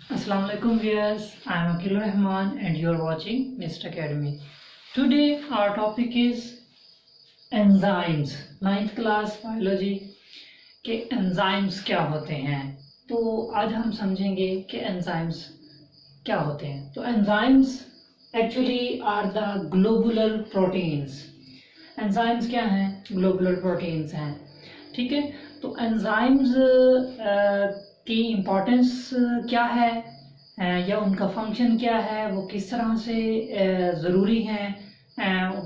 Assalamu alaikum viewers, I am Akil Rahman and you are watching Mr. Academy. Today our topic is enzymes. 9th class biology के enzymes क्या होते हैं, तो आज हम समझेंगे कि enzymes क्या होते हैं. तो enzymes actually are the globular proteins. enzymes क्या हैं? Globular proteins हैं. ठीक है, तो enzymes की इम्पोर्टेंस क्या है या उनका फंक्शन क्या है, वो किस तरह से ज़रूरी हैं,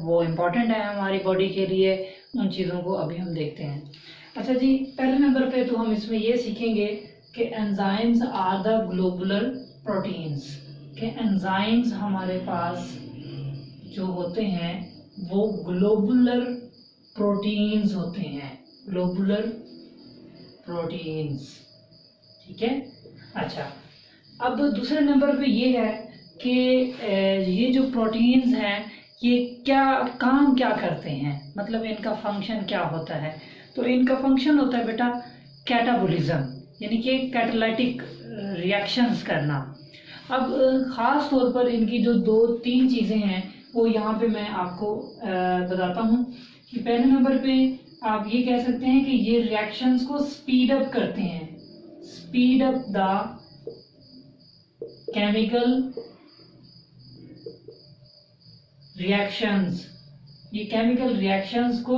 वो इम्पोर्टेंट है हमारी बॉडी के लिए, उन चीज़ों को अभी हम देखते हैं. अच्छा जी, पहले नंबर पे तो हम इसमें ये सीखेंगे कि enzymes are the globular proteins. कि एंजाइम्स हमारे पास जो होते हैं वो ग्लोबुलर प्रोटीन्स होते हैं. ग्लोबुलर प्रोटीन्स, ठीक है. अच्छा, अब दूसरे नंबर पे ये है कि ये जो प्रोटीन्स हैं ये काम क्या करते हैं, मतलब इनका फंक्शन क्या होता है. तो इनका फंक्शन होता है बेटा कैटाबोलिज्म, यानी कि कैटालाइटिक रिएक्शंस करना. अब ख़ास तौर पर इनकी जो 2-3 चीज़ें हैं वो यहाँ पे मैं आपको बताता हूँ. कि पहले नंबर पे आप ये कह सकते हैं कि ये रिएक्शंस को स्पीड अप करते हैं. Speed up the chemical reactions. ये chemical reactions को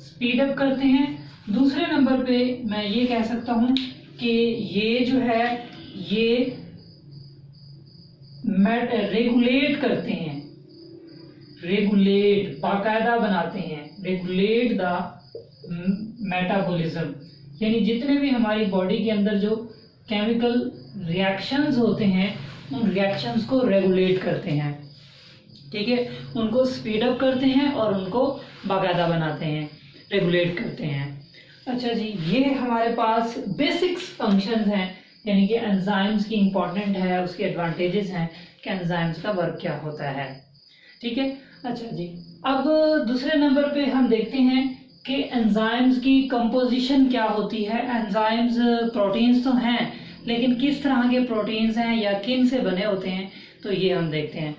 speed up करते हैं. दूसरे नंबर पे मैं ये कह सकता हूँ कि ये जो है ये रेगुलेट करते हैं, रेगुलेट बाकायदा बनाते हैं, रेगुलेट द मेटाबॉलिज्म, यानी जितने भी हमारी बॉडी के अंदर जो केमिकल रिएक्शंस होते हैं उन रिएक्शंस को रेगुलेट करते हैं. ठीक है, उनको स्पीड अप करते हैं और उनको बाकायदा बनाते हैं, रेगुलेट करते हैं. अच्छा जी, ये हमारे पास बेसिक्स फंक्शंस हैं, यानी कि एंजाइम्स की इम्पोर्टेंट है, उसके एडवांटेजेस हैं कि एंजाइम्स का वर्क क्या होता है. ठीक है. अच्छा जी, अब दूसरे नंबर पे हम देखते हैं कि एंजाइम्स की कंपोजिशन क्या होती है. एंजाइम्स प्रोटीन्स तो हैं, लेकिन किस तरह के प्रोटीन्स हैं या किन से बने होते हैं, तो ये हम देखते हैं.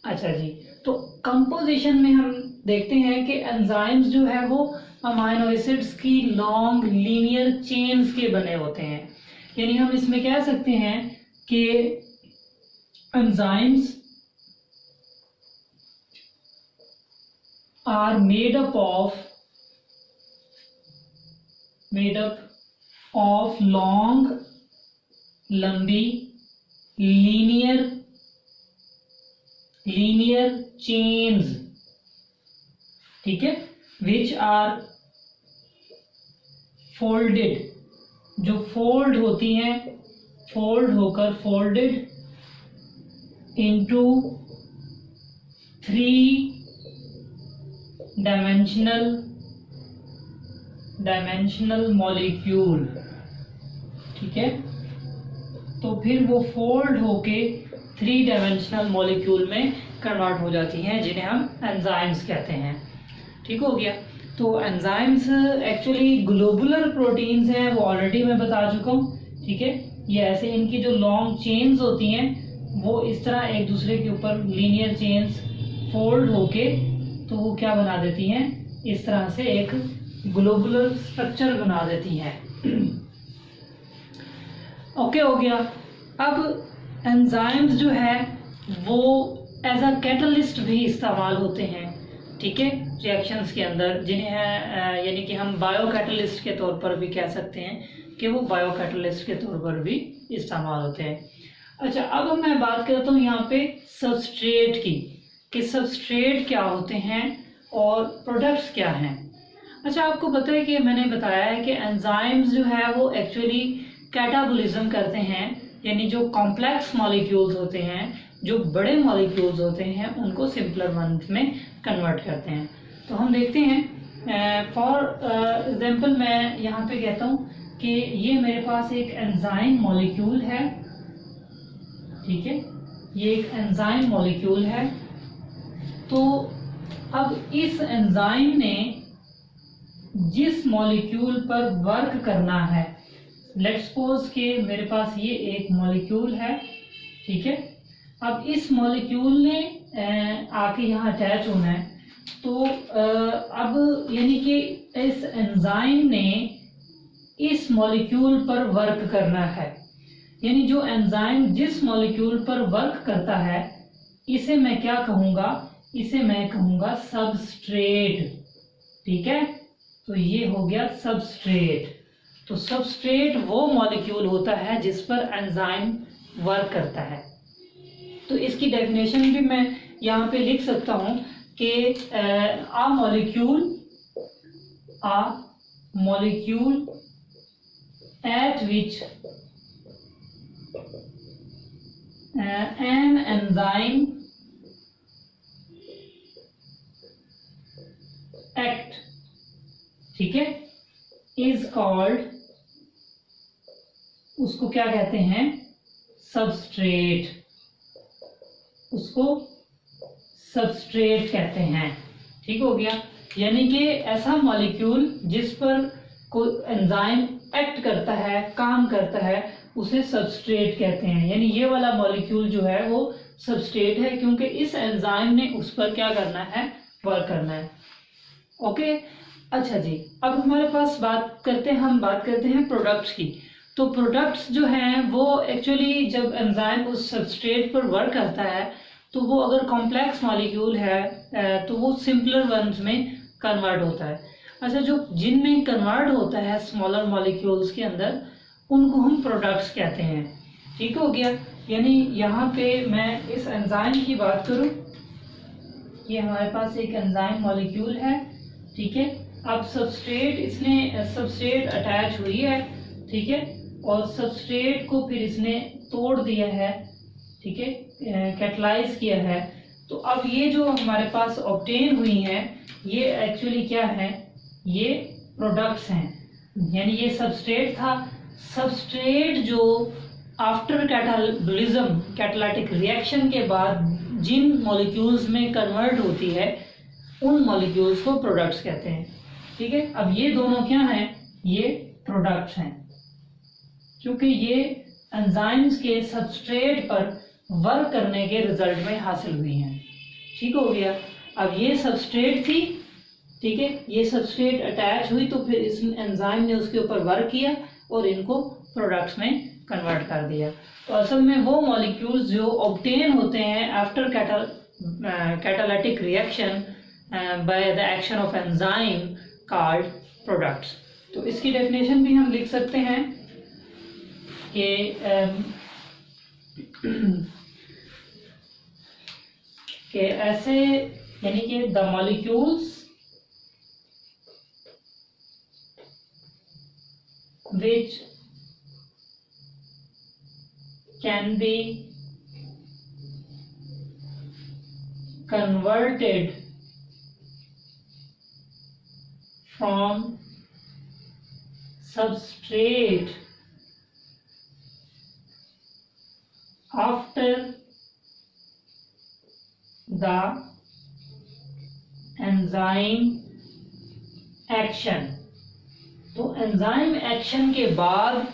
अच्छा जी, तो कंपोजिशन में हम देखते हैं कि एंजाइम्स जो है वो अमाइनो एसिड्स की लॉन्ग लीनियर चेन्स के बने होते हैं. यानी हम इसमें कह सकते हैं कि enzymes are made up of long लंबी लीनियर चेन्स. ठीक है, विच आर फोल्डेड, जो फोल्ड होती हैं, फोल्ड होकर फोल्डेड इनटू 3 डायमेंशनल मॉलिक्यूल. ठीक है, तो फिर वो फोल्ड होके 3 डायमेंशनल मॉलिक्यूल में कन्वर्ट हो जाती हैं, जिन्हें हम एंजाइम्स कहते हैं. ठीक हो गया. तो एंजाइम्स एक्चुअली ग्लोबुलर प्रोटीन्स हैं, वो ऑलरेडी मैं बता चुका हूँ. ठीक है, ये ऐसे इनकी जो लॉन्ग चेन्स होती हैं वो इस तरह एक दूसरे के ऊपर लीनियर चेन्स फोल्ड होके तो वो क्या बना देती हैं, इस तरह से एक ग्लोबुलर स्ट्रक्चर बना देती हैं. ओके हो गया. अब एंजाइम्स जो है वो एज अ कैटलिस्ट भी इस्तेमाल होते हैं. ठीक है, रिएक्शंस के अंदर, जिन्हें यानी कि हम बायो कैटलिस्ट के तौर पर भी कह सकते हैं कि वो बायो कैटलिस्ट के तौर पर भी इस्तेमाल होते हैं. अच्छा, अब मैं बात करता हूँ यहाँ पे सबस्ट्रेट की, कि सबस्ट्रेट क्या होते हैं और प्रोडक्ट्स क्या हैं. अच्छा, आपको पता है कि मैंने बताया है कि एंजाइम्स जो है वो एक्चुअली कैटाबोलिज्म करते हैं, यानी जो कॉम्प्लेक्स मॉलिक्यूल्स होते हैं, जो बड़े मॉलिक्यूल्स होते हैं, उनको सिंपलर वंस में कन्वर्ट करते हैं. तो हम देखते हैं, फॉर एग्जांपल मैं यहाँ पे कहता हूँ कि ये मेरे पास एक एंजाइम मॉलिक्यूल है. ठीक है, ये एक एंजाइम मॉलिक्यूल है. तो अब इस एंजाइम ने जिस मॉलिक्यूल पर वर्क करना है लेट्स सपोज कि मेरे पास ये एक मॉलिक्यूल है, ठीक है। अब इस मॉलिक्यूल ने आके यहाँ अटैच होना है, तो अब यानी कि इस एंजाइम ने इस मॉलिक्यूल पर वर्क करना है। यानी जो एंजाइम जिस मॉलिक्यूल पर वर्क करता है, इसे मैं क्या कहूँगा, इसे मैं कहूँगा सबस्ट्रेट, ठीक है। तो ये हो गया सबस्ट्रेट। तो सबस्ट्रेट वो मॉलिक्यूल होता है जिस पर एंजाइम वर्क करता है। तो इसकी डेफिनेशन भी मैं यहाँ पे लिख सकता हूँ कि आ molecule at which an enzyme act, ठीक है, is called, उसको क्या कहते हैं, सबस्ट्रेट, उसको सबस्ट्रेट कहते हैं, ठीक हो गया। यानी कि ऐसा मॉलिक्यूल जिस पर कोई एंजाइम एक्ट करता है, काम करता है, उसे सबस्ट्रेट कहते हैं। यानी ये वाला मॉलिक्यूल जो है वो सबस्ट्रेट है, क्योंकि इस एंजाइम ने उस पर क्या करना है, वर्क करना है। ओके, अच्छा जी, अब हमारे पास हम बात करते हैं प्रोडक्ट्स की। तो प्रोडक्ट्स जो हैं वो एक्चुअली जब एंजाइम उस सबस्ट्रेट पर वर्क करता है, तो वो अगर कॉम्प्लेक्स मॉलिक्यूल है तो वो सिंपलर वंस में कन्वर्ट होता है। अच्छा, जो जिनमें कन्वर्ट होता है स्मॉलर मॉलिक्यूल्स के अंदर, उनको हम प्रोडक्ट्स कहते हैं, ठीक हो गया। यानी यहाँ पे मैं इस एंजाइम की बात करूँ, ये हमारे पास एक एंजाइम मॉलिक्यूल है, ठीक है। अब सबस्ट्रेट अटैच हुई है, ठीक है, और सबस्ट्रेट को फिर इसने तोड़ दिया है, ठीक है, कैटलाइज किया है। तो अब ये जो हमारे पास ऑब्टेन हुई हैं, ये एक्चुअली क्या है, ये प्रोडक्ट्स हैं। यानी ये सबस्ट्रेट था, सबस्ट्रेट जो आफ्टर कैटाबोलिज्म, कैटालिटिक रिएक्शन के बाद जिन मॉलिक्यूल्स में कन्वर्ट होती है, उन मॉलिक्यूल्स को प्रोडक्ट्स कहते हैं, ठीक है। अब ये दोनों क्या हैं, ये प्रोडक्ट्स हैं, क्योंकि ये एंजाइम्स के सबस्ट्रेट पर वर्क करने के रिजल्ट में हासिल हुई हैं, ठीक हो गया। अब ये सबस्ट्रेट थी, ठीक है, ये सबस्ट्रेट अटैच हुई, तो फिर इस एंजाइम ने उसके ऊपर वर्क किया और इनको प्रोडक्ट्स में कन्वर्ट कर दिया। तो असल में वो मॉलिक्यूल्स जो ऑब्टेन होते हैं after catalytic reaction by the action of enzyme called products. तो इसकी डेफिनेशन भी हम लिख सकते हैं कि ऐसे, यानी कि the molecules which can be converted from substrate after the enzyme action। तो एंजाइम एक्शन के बाद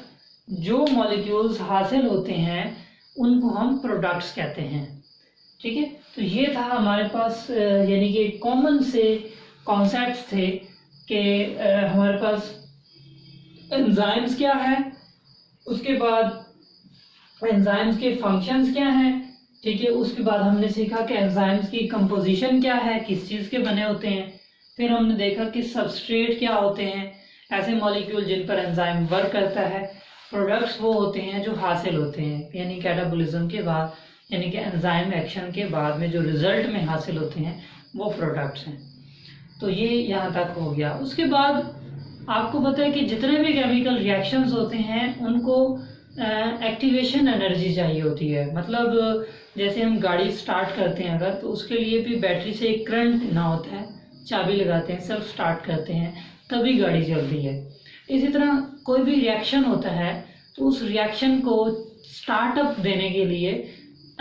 जो मॉलिक्यूल्स हासिल होते हैं उनको हम प्रोडक्ट्स कहते हैं, ठीक है। तो ये था हमारे पास यानी कि कॉमन से कॉन्सेप्ट्स थे कि हमारे पास एंजाइम्स क्या है, उसके बाद एंजाइम्स के फंक्शंस क्या हैं, ठीक है। उसके बाद हमने सीखा कि एंजाइम्स की कंपोजिशन क्या है, किस चीज़ के बने होते हैं। फिर हमने देखा कि सबस्ट्रेट क्या होते हैं, ऐसे मॉलिक्यूल जिन पर एंजाइम वर्क करता है। प्रोडक्ट्स वो होते हैं जो हासिल होते हैं, यानी कैटाबोलिज्म के बाद, यानी कि एंजाइम एक्शन के बाद में जो रिजल्ट में हासिल होते हैं वो प्रोडक्ट्स हैं। तो ये यहाँ तक हो गया। उसके बाद आपको पता है कि जितने भी केमिकल रिएक्शंस होते हैं उनको एक्टिवेशन एनर्जी चाहिए होती है। मतलब जैसे हम गाड़ी स्टार्ट करते हैं अगर, तो उसके लिए भी बैटरी से एक करंट देना होता है, चाबी लगाते हैं, सेल्फ स्टार्ट करते हैं, तभी गाड़ी चलती है। इसी तरह कोई भी रिएक्शन होता है तो उस रिएक्शन को स्टार्टअप देने के लिए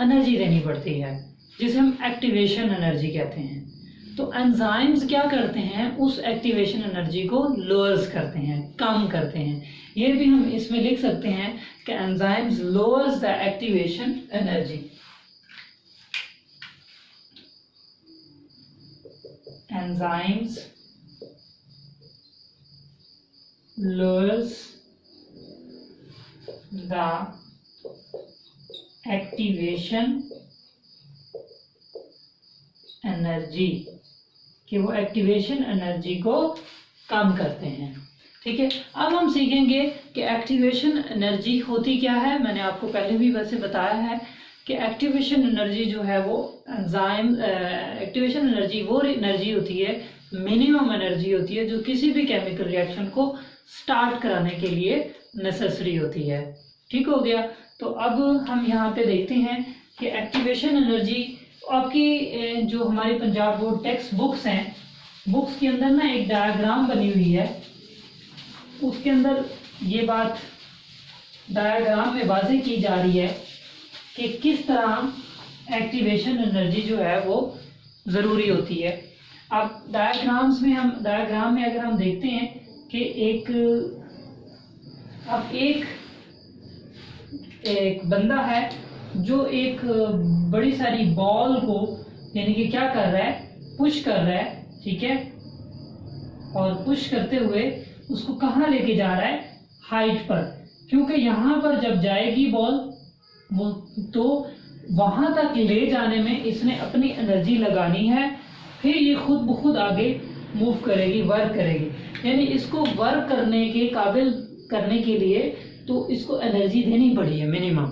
एनर्जी देनी पड़ती है, जिसे हम एक्टिवेशन एनर्जी कहते हैं। तो एंजाइम्स क्या करते हैं, उस एक्टिवेशन एनर्जी को लोअर्स करते हैं, कम करते हैं। ये भी हम इसमें लिख सकते हैं कि enzymes lowers the activation energy. Enzymes lowers the activation energy, कि वो एक्टिवेशन एनर्जी को कम करते हैं। ठीक है, अब हम सीखेंगे कि एक्टिवेशन एनर्जी होती क्या है। मैंने आपको पहले भी वैसे बताया है कि एक्टिवेशन एनर्जी जो है वो एंजाइम एक्टिवेशन एनर्जी वो एनर्जी होती है, मिनिमम एनर्जी होती है, जो किसी भी केमिकल रिएक्शन को स्टार्ट कराने के लिए नेसेसरी होती है। ठीक हो गया। तो अब हम यहाँ पे देखते हैं कि एक्टिवेशन एनर्जी आपकी जो हमारी पंजाब बोर्ड टेक्स्ट बुक्स हैं, बुक्स के अंदर ना एक डायग्राम बनी हुई है, उसके अंदर ये बात डायग्राम में वाज़ेह की जा रही है कि किस तरह एक्टिवेशन एनर्जी जो है वो ज़रूरी होती है। अब डायग्राम में अगर हम देखते हैं कि एक बंदा है जो एक बड़ी सारी बॉल को यानी कि क्या कर रहा है, पुश कर रहा है। ठीक है, और पुश करते हुए उसको कहाँ लेके जा रहा है, हाइट पर, क्योंकि यहाँ पर जब जाएगी बॉल वो तो वहां तक ले जाने में इसने अपनी एनर्जी लगानी है, फिर ये खुद ब खुद आगे मूव करेगी, वर्क करेगी। यानी इसको वर्क करने के काबिल करने के लिए तो इसको एनर्जी देनी पड़ी है मिनिमम।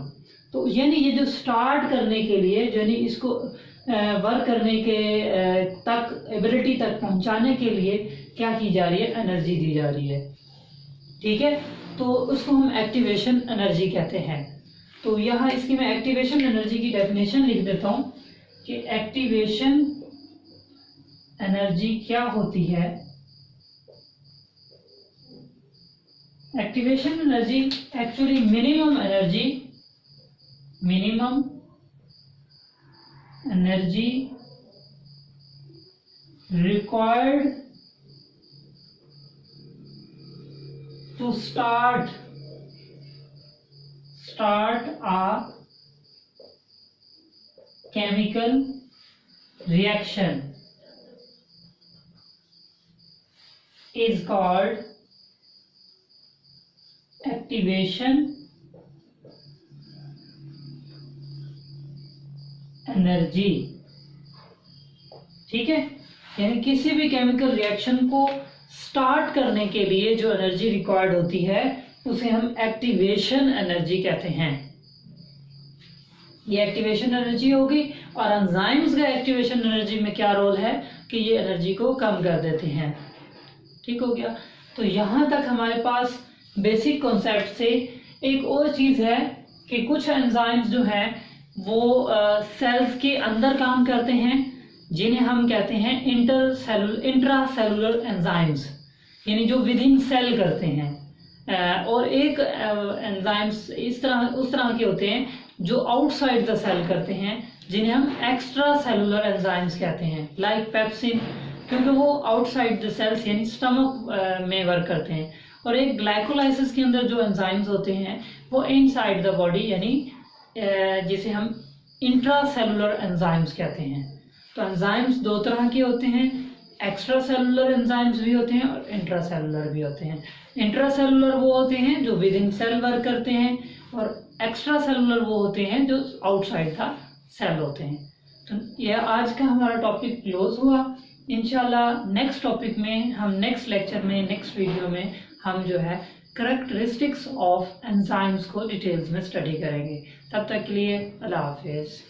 तो यानी ये जो स्टार्ट करने के लिए, यानी इसको वर्क करने के तक एबिलिटी तक पहुंचाने के लिए क्या की जा रही है, एनर्जी दी जा रही है। ठीक है, तो उसको हम एक्टिवेशन एनर्जी कहते हैं। तो यहाँ इसकी मैं एक्टिवेशन एनर्जी की डेफिनेशन लिख देता हूँ कि एक्टिवेशन एनर्जी क्या होती है। Activation energy actually minimum energy required to start a chemical reaction is called activation energy। ठीक है, यानी किसी भी केमिकल रिएक्शन को स्टार्ट करने के लिए जो एनर्जी रिक्वायर्ड होती है उसे हम एक्टिवेशन एनर्जी कहते हैं। ये एक्टिवेशन एनर्जी होगी। और एंजाइम्स का एक्टिवेशन एनर्जी में क्या रोल है कि ये एनर्जी को कम कर देते हैं। ठीक हो गया। तो यहाँ तक हमारे पास बेसिक कॉन्सेप्ट से एक और चीज़ है कि कुछ एंजाइम्स जो हैं वो सेल्स के अंदर काम करते हैं, जिन्हें हम कहते हैं इंट्रासेलुलर एंजाइम्स, यानी जो विद इन सेल करते हैं। और एक एंजाइम्स उस तरह के होते हैं जो आउटसाइड द सेल करते हैं, जिन्हें हम एक्स्ट्रा सेलुलर एंजाइम्स कहते हैं, लाइक पेप्सिन, क्योंकि वो आउटसाइड द सेल्स यानी स्टमक में वर्क करते हैं। और एक ग्लाइकोलाइसिस के अंदर जो एंजाइम्स होते हैं वो इनसाइड द बॉडी, यानी जिसे हम इंट्रासेलुलर एंजाइम्स कहते हैं। तो एंजाइम्स दो तरह के होते हैं, एक्स्ट्रा सेलुलर एंजाइम्स भी होते हैं और इंट्रासेलुलर भी होते हैं। इंट्रासेलुलर वो होते हैं जो विद इन सेल वर्क करते हैं, और एक्स्ट्रा सेलुलर वो होते हैं जो आउटसाइड का सेल होते हैं। तो यह आज का हमारा टॉपिक क्लोज हुआ। इंशाल्लाह नेक्स्ट टॉपिक में हम नेक्स्ट लेक्चर में, नेक्स्ट वीडियो में हम जो है कैरेक्टरिस्टिक्स ऑफ एंजाइम्स को डिटेल्स में स्टडी करेंगे। तब तक के लिए अल्लाह हाफिज़।